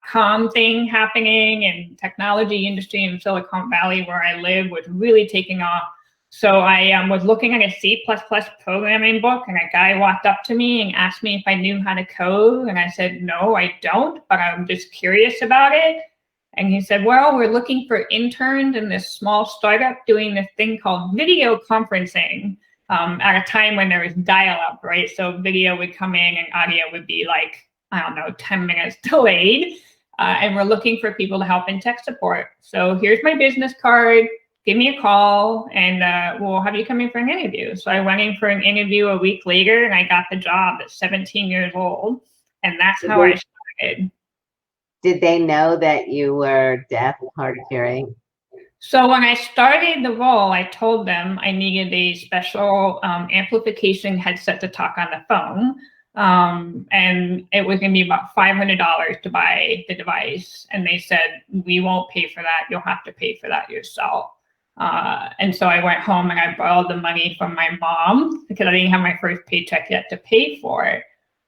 dot-com thing happening, and technology industry in Silicon Valley where I live was really taking off. So I was looking at a C++ programming book, and a guy walked up to me and asked me if I knew how to code. And I said, no, I don't, but I'm just curious about it. And he said, well, we're looking for interns in this small startup doing this thing called video conferencing at a time when there was dial-up, right? So video would come in and audio would be like, I don't know, 10 minutes delayed. And we're looking for people to help in tech support. So here's my business card. Give me a call, and we'll have you come in for an interview. So I went in for an interview a week later, and I got the job at 17 years old. And that's how I started. Did they know that you were deaf, hard of hearing? So when I started the role, I told them I needed a special amplification headset to talk on the phone. And it was going to be about $500 to buy the device. And they said, we won't pay for that. You'll have to pay for that yourself. And so I went home and I borrowed the money from my mom because I didn't have my first paycheck yet to pay for it.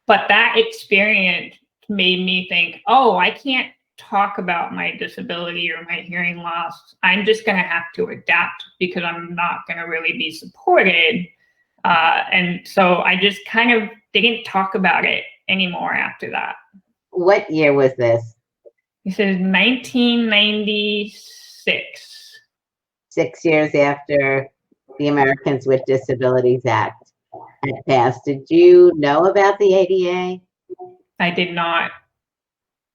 But that experience made me think, oh, I can't talk about my disability or my hearing loss. I'm just going to have to adapt because I'm not going to really be supported. And so I just kind of didn't talk about it anymore after that. What year was this? This is 1996. 6 years after the Americans with Disabilities Act had passed. Did you know about the ADA? I did not.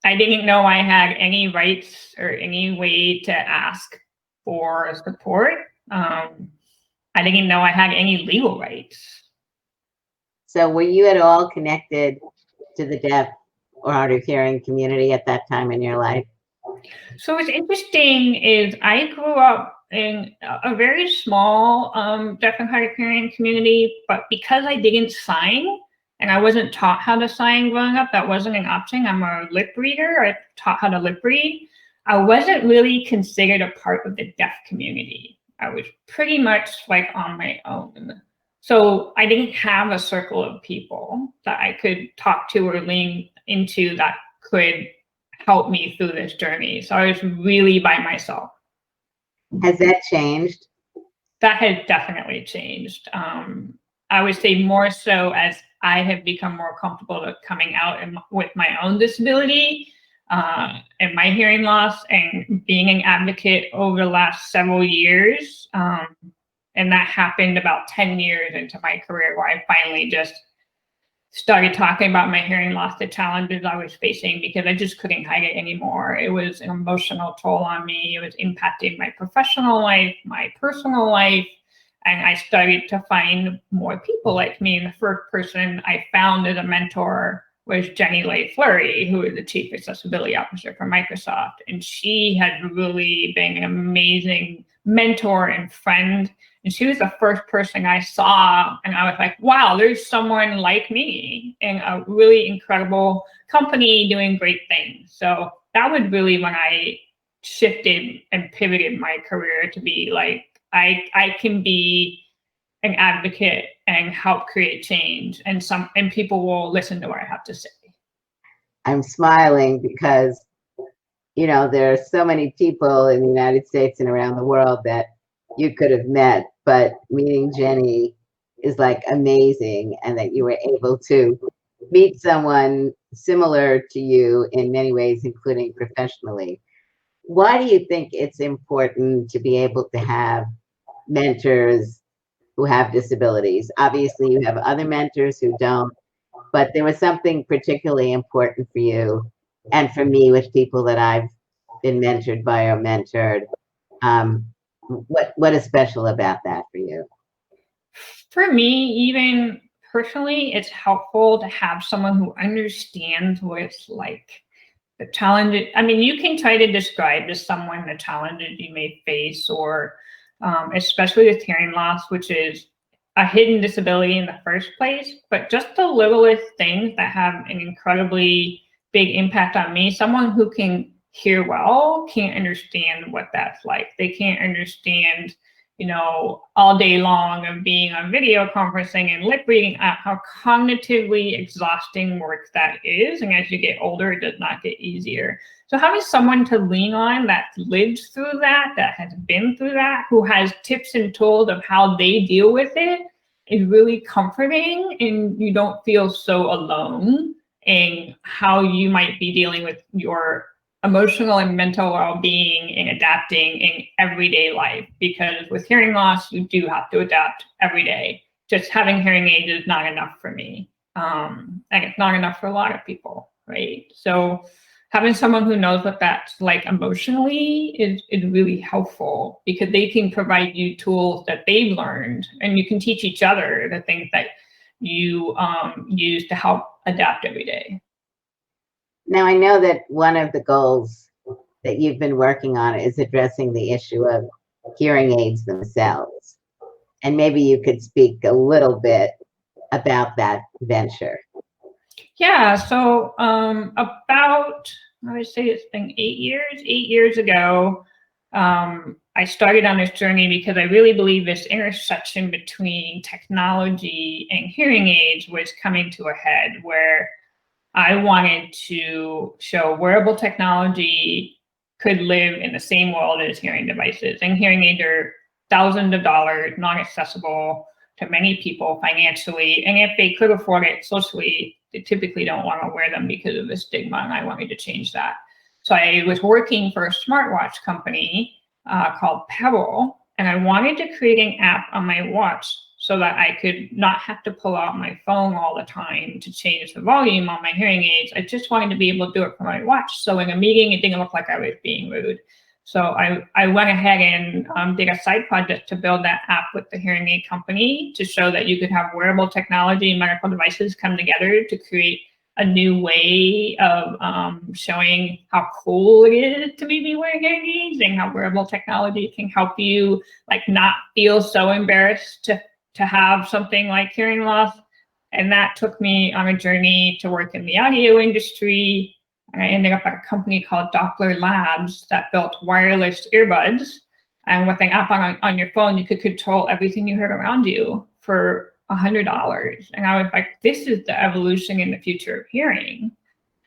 I didn't know I had any rights or any way to ask for support. I didn't know I had any legal rights. So were you at all connected to the deaf or hard of hearing community at that time in your life? So what's interesting is I grew up in a very small deaf and hard of hearing community, but because I didn't sign and I wasn't taught how to sign growing up, that wasn't an option. I'm a lip reader. I taught how to lip read. I wasn't really considered a part of the deaf community. I was pretty much like on my own. So I didn't have a circle of people that I could talk to or lean into that could help me through this journey. So I was really by myself. Has that changed? That has definitely changed. I would say more so as I have become more comfortable coming out with my own disability and my hearing loss and being an advocate over the last several years. And that happened about 10 years into my career where I finally just started talking about my hearing loss, the challenges I was facing, because I just couldn't hide it anymore. It was an emotional toll on me. It was impacting my professional life, my personal life. And I started to find more people like me. And the first person I found as a mentor was Jenny Leigh Fleury, who is the Chief Accessibility Officer for Microsoft. And she had really been an amazing mentor and friend. And she was the first person I saw, and I was like, wow, there's someone like me in a really incredible company doing great things. So that was really when I shifted and pivoted my career to be like, I can be an advocate and help create change, and people will listen to what I have to say. I'm smiling because, you know, there are so many people in the United States and around the world that you could have met, but meeting Jenny is like amazing, and that you were able to meet someone similar to you in many ways, including professionally. Why do you think it's important to be able to have mentors who have disabilities? Obviously, you have other mentors who don't, but there was something particularly important for you and for me with people that I've been mentored by or mentored. What is special about that for you? For me, even personally, it's helpful to have someone who understands what it's like. The challenges, I mean, you can try to describe to someone the challenges you may face, or especially with hearing loss, which is a hidden disability in the first place, but just the littlest things that have an incredibly big impact on me. Someone who can hear well can't understand what that's like. They can't understand all day long of being on video conferencing and lip reading, how cognitively exhausting work that is. And as you get older, it does not get easier. So having someone to lean on that lives through that has been through that, who has tips and tools of how they deal with it, is really comforting, and you don't feel so alone in how you might be dealing with your emotional and mental well-being and adapting in everyday life. Because with hearing loss, you do have to adapt every day. Just having hearing aids is not enough for me. And it's not enough for a lot of people, right? So having someone who knows what that's like emotionally is really helpful, because they can provide you tools that they've learned, and you can teach each other the things that you use to help adapt every day. Now, I know that one of the goals that you've been working on is addressing the issue of hearing aids themselves. And maybe you could speak a little bit about that venture. Yeah, so about, I would say it's been 8 years ago, I started on this journey because I really believe this intersection between technology and hearing aids was coming to a head, where I wanted to show wearable technology could live in the same world as hearing devices. And hearing aids are thousands of dollars, not accessible to many people financially. And if they could afford it socially, they typically don't want to wear them because of the stigma, and I wanted to change that. So I was working for a smartwatch company called Pebble, and I wanted to create an app on my watch so that I could not have to pull out my phone all the time to change the volume on my hearing aids. I just wanted to be able to do it from my watch. So in a meeting, it didn't look like I was being rude. So I went ahead and did a side project to build that app with the hearing aid company to show that you could have wearable technology and medical devices come together to create a new way of showing how cool it is to maybe wear hearing aids, and how wearable technology can help you not feel so embarrassed to have something like hearing loss. And that took me on a journey to work in the audio industry. I ended up at a company called Doppler Labs that built wireless earbuds. And with an app on your phone, you could control everything you heard around you for $100. And I was like, this is the evolution in the future of hearing.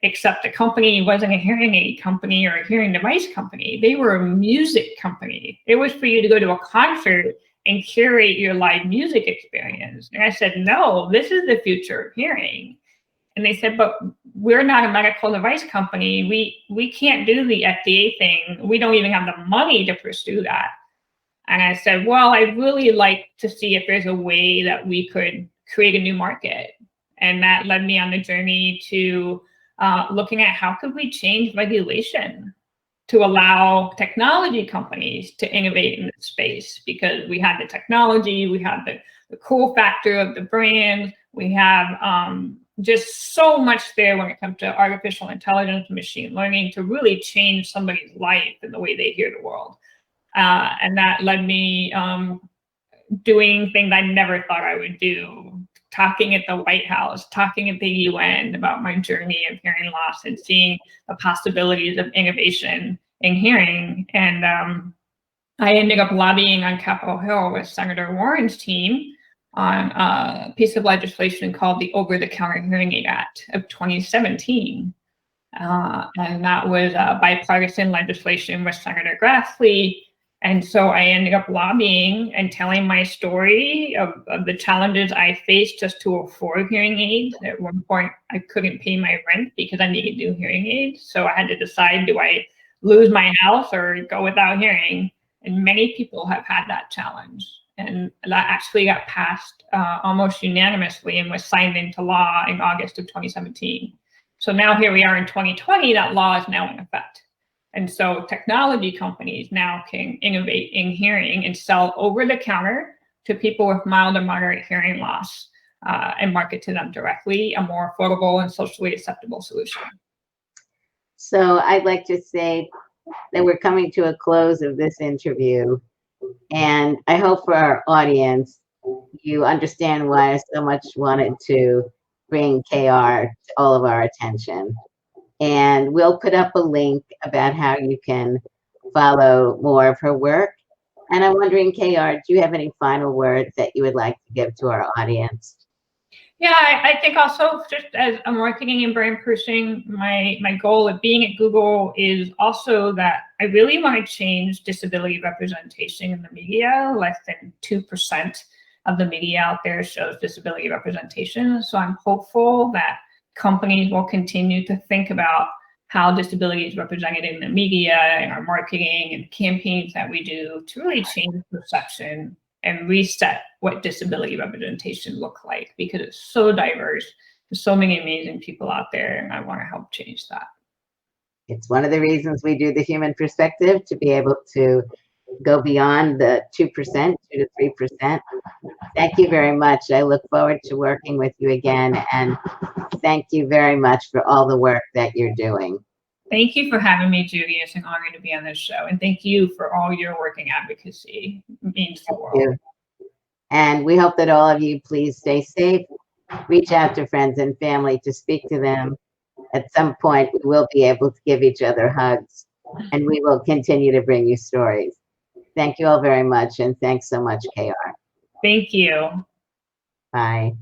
Except the company wasn't a hearing aid company or a hearing device company. They were a music company. It was for you to go to a concert and curate your live music experience. And I said, no, this is the future of hearing. And they said, but we're not a medical device company. We can't do the FDA thing. We don't even have the money to pursue that. And I said, well, I'd really like to see if there's a way that we could create a new market. And that led me on the journey to looking at how could we change regulation to allow technology companies to innovate in this space, because we had the technology, we had the cool factor of the brand, we have just so much there when it comes to artificial intelligence and machine learning to really change somebody's life and the way they hear the world. And that led me doing things I never thought I would do, talking at the White House, talking at the UN about my journey of hearing loss and seeing the possibilities of innovation in hearing. And I ended up lobbying on Capitol Hill with Senator Warren's team on a piece of legislation called the Over-the-Counter Hearing Aid Act of 2017. And that was bipartisan legislation with Senator Grassley. And so I ended up lobbying and telling my story of the challenges I faced just to afford hearing aids. At one point, I couldn't pay my rent because I needed new hearing aids. So I had to decide, do I lose my house or go without hearing? And many people have had that challenge. And that actually got passed almost unanimously and was signed into law in August of 2017. So now here we are in 2020, that law is now in effect. And so technology companies now can innovate in hearing and sell over the counter to people with mild or moderate hearing loss and market to them directly a more affordable and socially acceptable solution. So I'd like to say that we're coming to a close of this interview. And I hope for our audience, you understand why I so much wanted to bring KR to all of our attention. And we'll put up a link about how you can follow more of her work. And I'm wondering, KR, do you have any final words that you would like to give to our audience? Yeah, I think also just as a marketing and brand person, my goal of being at Google is also that I really want to change disability representation in the media. Less than 2% of the media out there shows disability representation. So I'm hopeful that companies will continue to think about how disability is represented in the media, in our marketing and campaigns that we do to really change perception and reset what disability representation look like, because it's so diverse. There's so many amazing people out there, and I want to help change that. It's one of the reasons we do the Heumann Perspective, to be able to go beyond the 2%, 2 to 3%. Thank you very much. I look forward to working with you again, and thank you very much for all the work that you're doing. Thank you for having me, Judy. It's an honor to be on this show, and thank you for all your work in advocacy. It means the world. And we hope that all of you please stay safe. Reach out to friends and family to speak to them. At some point, we will be able to give each other hugs, and we will continue to bring you stories. Thank you all very much, and thanks so much, KR. Thank you. Bye.